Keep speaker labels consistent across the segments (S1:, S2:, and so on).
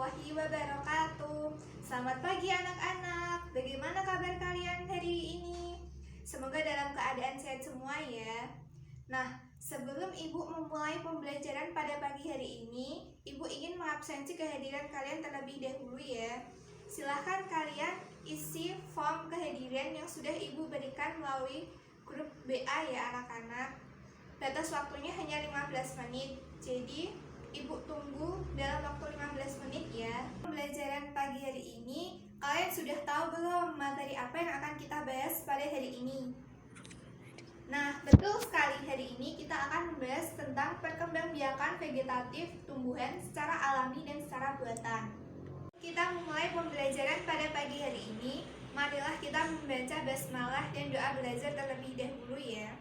S1: warahmatullahi wabarakatuh. Selamat pagi anak-anak. Bagaimana kabar kalian hari ini? Semoga dalam keadaan sehat semua ya. Nah, sebelum Ibu memulai pembelajaran pada pagi hari ini, Ibu ingin mengabsensi kehadiran kalian terlebih dahulu ya. Silahkan kalian isi form kehadiran yang sudah Ibu berikan melalui grup BA ya anak-anak. Batas waktunya hanya 15 menit. Jadi, Ibu tunggu dalam waktu 15 menit ya. Pembelajaran pagi hari ini, kalian sudah tahu belum materi apa yang akan kita bahas pada hari ini? Nah, betul sekali, hari ini kita akan membahas tentang perkembangbiakan vegetatif tumbuhan secara alami dan secara buatan. Kita memulai pembelajaran pada pagi hari ini. Marilah kita membaca basmalah dan doa belajar terlebih dahulu ya.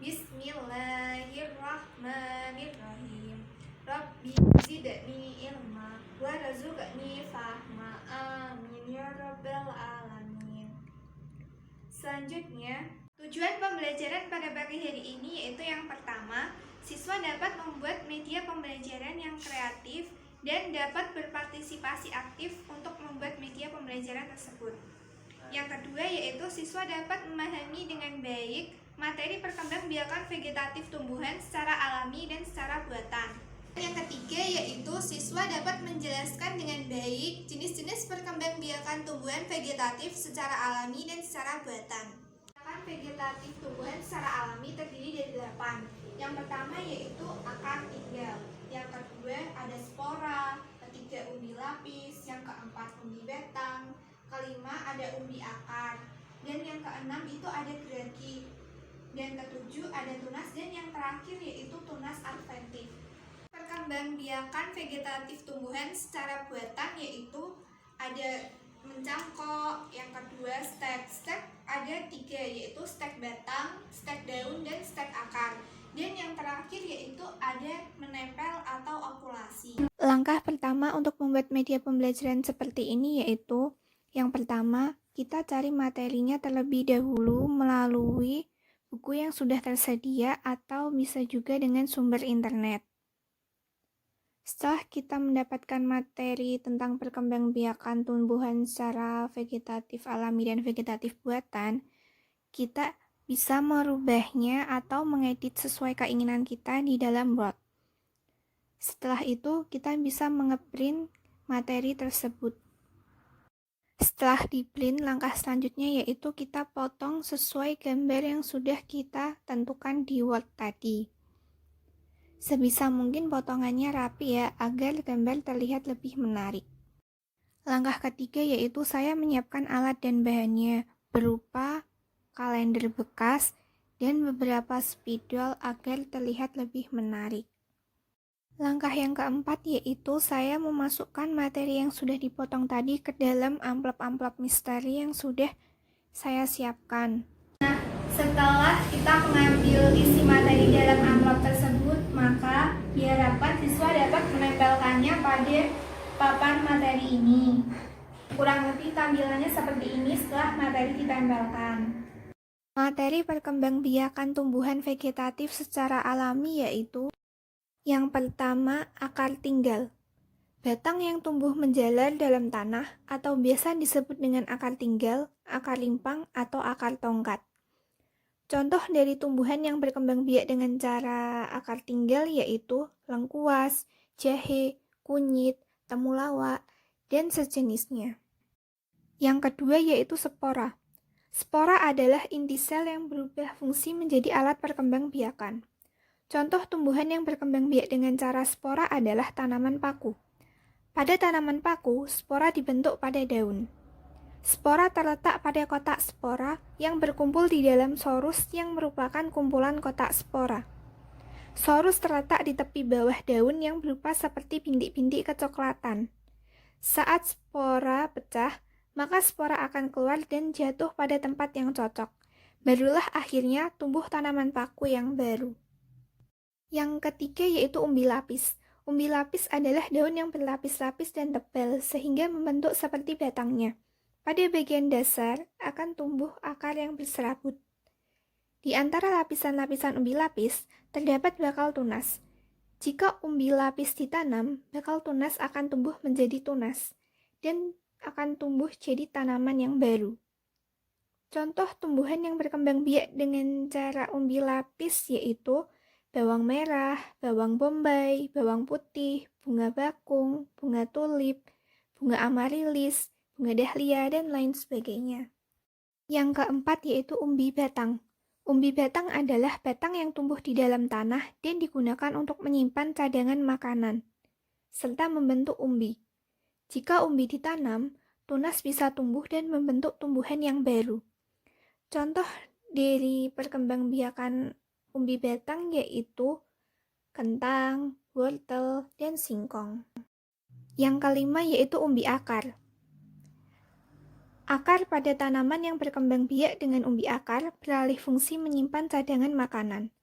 S1: Bismillahirrahmanirrahim. Rabbi zidni ilma warzuqni fahma. Amin ya rabbal alamin. Selanjutnya, tujuan pembelajaran pada pagi hari ini yaitu yang pertama, siswa dapat membuat media pembelajaran yang kreatif dan dapat berpartisipasi aktif untuk membuat media pembelajaran tersebut. Yang kedua yaitu siswa dapat memahami dengan baik materi perkembangbiakan vegetatif tumbuhan secara alami dan secara buatan. Yang ketiga yaitu siswa dapat menjelaskan dengan baik jenis-jenis perkembangbiakan tumbuhan vegetatif secara alami dan secara buatan. Vegetatif tumbuhan secara alami terdiri dari 8. Yang pertama yaitu akar tinggal, yang kedua ada spora, ketiga umbi lapis, yang keempat umbi batang, kelima ada umbi akar, dan yang keenam itu ada geragi, dan ketujuh ada tunas, dan yang terakhir yaitu tunas adventif. Perkembangbiakan vegetatif tumbuhan secara buatan yaitu ada mencangkok, yang kedua stek ada 3 yaitu stek batang, stek daun, dan stek akar, dan yang terakhir yaitu ada menempel atau okulasi. Langkah pertama untuk membuat media pembelajaran seperti ini yaitu yang pertama, kita cari materinya terlebih dahulu melalui buku yang sudah tersedia atau bisa juga dengan sumber internet. Setelah kita mendapatkan materi tentang perkembangbiakan tumbuhan secara vegetatif alami dan vegetatif buatan, kita bisa merubahnya atau mengedit sesuai keinginan kita di dalam Word. Setelah itu, kita bisa ngeprint materi tersebut. Setelah di-print, langkah selanjutnya yaitu kita potong sesuai gambar yang sudah kita tentukan di Word tadi. Sebisa mungkin potongannya rapi ya, agar gambar terlihat lebih menarik. Langkah ketiga yaitu saya menyiapkan alat dan bahannya, berupa kalender bekas dan beberapa spidol agar terlihat lebih menarik. Langkah yang keempat yaitu saya memasukkan materi yang sudah dipotong tadi ke dalam amplop-amplop misteri yang sudah saya siapkan. Setelah kita mengambil isi materi dalam amplop tersebut, maka diharapkan siswa dapat menempelkannya pada papan materi ini. Kurang lebih tampilannya seperti ini setelah materi ditempelkan. Materi perkembangbiakan tumbuhan vegetatif secara alami yaitu yang pertama, akar tinggal. Batang yang tumbuh menjalar dalam tanah atau biasa disebut dengan akar tinggal, akar limpang, atau akar tongkat. Contoh dari tumbuhan yang berkembang biak dengan cara akar tinggal yaitu lengkuas, jahe, kunyit, temulawak, dan sejenisnya. Yang kedua yaitu spora. Spora adalah inti sel yang berubah fungsi menjadi alat perkembangbiakan. Contoh tumbuhan yang berkembang biak dengan cara spora adalah tanaman paku. Pada tanaman paku, spora dibentuk pada daun. Spora terletak pada kotak spora yang berkumpul di dalam sorus yang merupakan kumpulan kotak spora. Sorus terletak di tepi bawah daun yang berupa seperti bintik-bintik kecoklatan. Saat spora pecah, maka spora akan keluar dan jatuh pada tempat yang cocok. Barulah akhirnya tumbuh tanaman paku yang baru. Yang ketiga yaitu umbi lapis. Umbi lapis adalah daun yang berlapis-lapis dan tebal sehingga membentuk seperti batangnya. Pada bagian dasar akan tumbuh akar yang berserabut. Di antara lapisan-lapisan umbi lapis, terdapat bakal tunas. Jika umbi lapis ditanam, bakal tunas akan tumbuh menjadi tunas dan akan tumbuh jadi tanaman yang baru. Contoh tumbuhan yang berkembang biak dengan cara umbi lapis yaitu bawang merah, bawang bombay, bawang putih, bunga bakung, bunga tulip, bunga amarilis, bunga dahlia, dan lain sebagainya. Yang keempat yaitu umbi batang. Umbi batang adalah batang yang tumbuh di dalam tanah dan digunakan untuk menyimpan cadangan makanan, serta membentuk umbi. Jika umbi ditanam, tunas bisa tumbuh dan membentuk tumbuhan yang baru. Contoh dari perkembangbiakan umbi batang yaitu kentang, wortel, dan singkong. Yang kelima yaitu umbi akar. Akar pada tanaman yang berkembang biak dengan umbi akar beralih fungsi menyimpan cadangan makanan.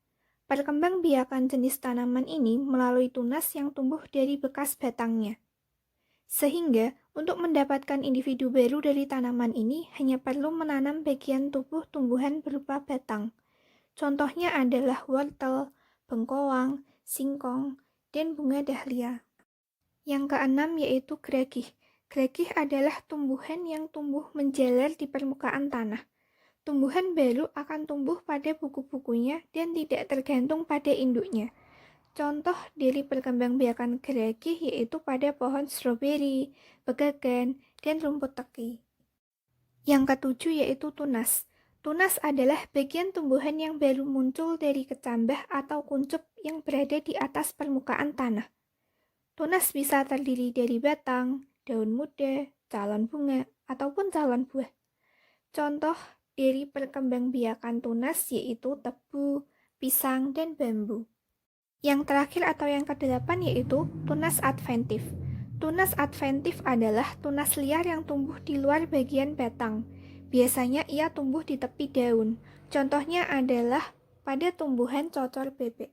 S1: Perkembangbiakan jenis tanaman ini melalui tunas yang tumbuh dari bekas batangnya. Sehingga, untuk mendapatkan individu baru dari tanaman ini hanya perlu menanam bagian tubuh tumbuhan berupa batang. Contohnya adalah wortel, bengkoang, singkong, dan bunga dahlia. Yang keenam yaitu geragih. Geragih adalah tumbuhan yang tumbuh menjalar di permukaan tanah. Tumbuhan baru akan tumbuh pada buku-bukunya dan tidak tergantung pada induknya. Contoh dari perkembangbiakan geragih yaitu pada pohon stroberi, pegagan, dan rumput teki. Yang ketujuh yaitu tunas. Tunas adalah bagian tumbuhan yang baru muncul dari kecambah atau kuncup yang berada di atas permukaan tanah. Tunas bisa terdiri dari batang, daun muda, calon bunga, ataupun calon buah. Contoh dari perkembangbiakan tunas yaitu tebu, pisang, dan bambu. Yang terakhir atau yang kedelapan yaitu tunas adventif. Tunas adventif adalah tunas liar yang tumbuh di luar bagian batang. Biasanya ia tumbuh di tepi daun. Contohnya adalah pada tumbuhan cocor bebek.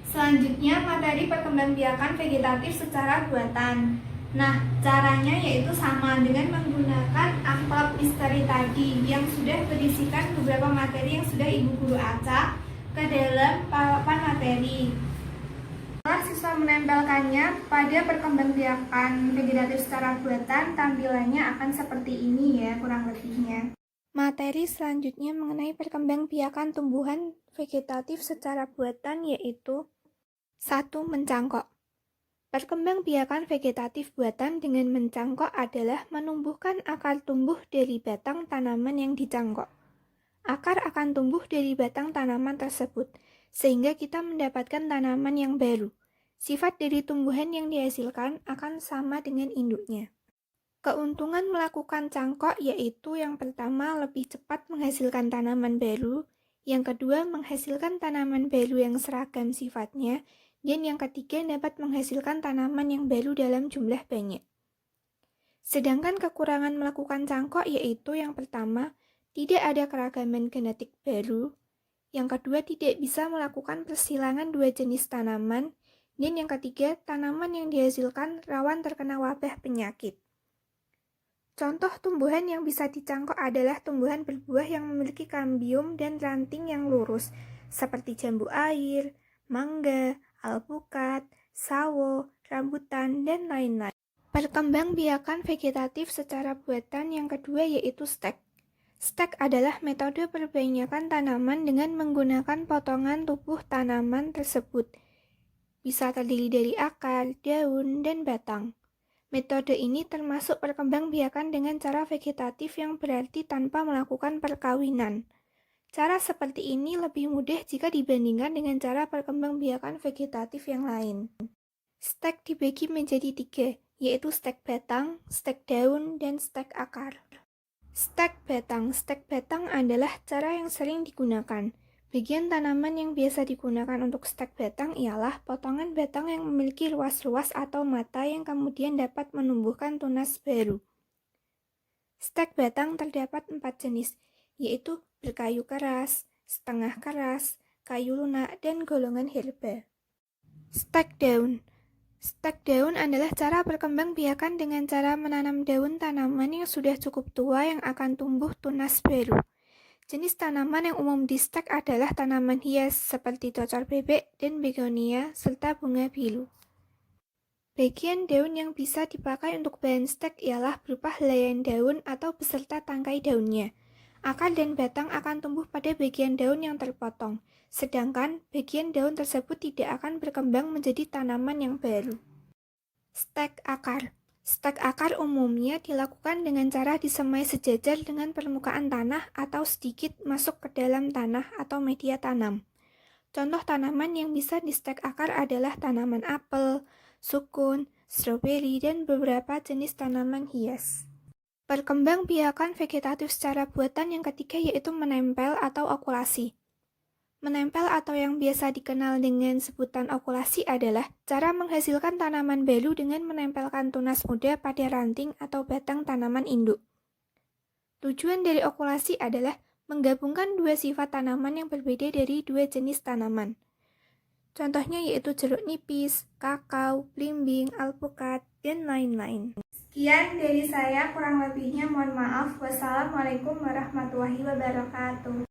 S1: Selanjutnya, materi perkembangbiakan vegetatif secara buatan. Nah, caranya yaitu sama dengan menggunakan amplop misteri tadi yang sudah berisikan beberapa materi yang sudah Ibu Guru acak ke dalam papan materi. Setelah siswa menempelkannya pada perkembangbiakan vegetatif secara buatan, tampilannya akan seperti ini ya, kurang lebihnya. Materi selanjutnya mengenai perkembangbiakan tumbuhan vegetatif secara buatan yaitu 1. Mencangkok. Perkembangbiakan vegetatif buatan dengan mencangkok adalah menumbuhkan akar tumbuh dari batang tanaman yang dicangkok. Akar akan tumbuh dari batang tanaman tersebut, sehingga kita mendapatkan tanaman yang baru. Sifat dari tumbuhan yang dihasilkan akan sama dengan induknya. Keuntungan melakukan cangkok yaitu yang pertama lebih cepat menghasilkan tanaman baru, yang kedua menghasilkan tanaman baru yang seragam sifatnya, dan yang ketiga dapat menghasilkan tanaman yang baru dalam jumlah banyak. Sedangkan kekurangan melakukan cangkok yaitu yang pertama, tidak ada keragaman genetik baru, yang kedua tidak bisa melakukan persilangan dua jenis tanaman, dan yang ketiga tanaman yang dihasilkan rawan terkena wabah penyakit. Contoh tumbuhan yang bisa dicangkok adalah tumbuhan berbuah yang memiliki kambium dan ranting yang lurus, seperti jambu air, mangga, alpukat, sawo, rambutan, dan lain-lain. Perkembangbiakan vegetatif secara buatan yang kedua yaitu stek. Stek adalah metode perbanyakan tanaman dengan menggunakan potongan tubuh tanaman tersebut. Bisa terdiri dari akar, daun, dan batang. Metode ini termasuk perkembangbiakan dengan cara vegetatif yang berarti tanpa melakukan perkawinan. Cara seperti ini lebih mudah jika dibandingkan dengan cara perkembangbiakan vegetatif yang lain. Stek dibagi menjadi 3, yaitu stek batang, stek daun, dan stek akar. Stek batang adalah cara yang sering digunakan. Bagian tanaman yang biasa digunakan untuk stek batang ialah potongan batang yang memiliki ruas-ruas atau mata yang kemudian dapat menumbuhkan tunas baru. Stek batang terdapat 4 jenis, yaitu berkayu keras, setengah keras, kayu lunak, dan golongan herba. Stek daun. Stek daun adalah cara perkembangbiakan dengan cara menanam daun tanaman yang sudah cukup tua yang akan tumbuh tunas baru. Jenis tanaman yang umum di stek adalah tanaman hias seperti cocor bebek dan begonia serta bunga bilu. Bagian daun yang bisa dipakai untuk bahan stek ialah berupa helaian daun atau beserta tangkai daunnya. Akar dan batang akan tumbuh pada bagian daun yang terpotong, sedangkan bagian daun tersebut tidak akan berkembang menjadi tanaman yang baru. Stek akar. Stek akar umumnya dilakukan dengan cara disemai sejajar dengan permukaan tanah atau sedikit masuk ke dalam tanah atau media tanam. Contoh tanaman yang bisa di stek akar adalah tanaman apel, sukun, stroberi, dan beberapa jenis tanaman hias. Perkembangbiakan vegetatif secara buatan yang ketiga yaitu menempel atau okulasi. Menempel atau yang biasa dikenal dengan sebutan okulasi adalah cara menghasilkan tanaman baru dengan menempelkan tunas muda pada ranting atau batang tanaman induk. Tujuan dari okulasi adalah menggabungkan dua sifat tanaman yang berbeda dari dua jenis tanaman. Contohnya yaitu jeruk nipis, kakao, belimbing, alpukat, dan lain-lain. Sekian dari saya, kurang lebihnya mohon maaf. Wassalamualaikum warahmatullahi wabarakatuh.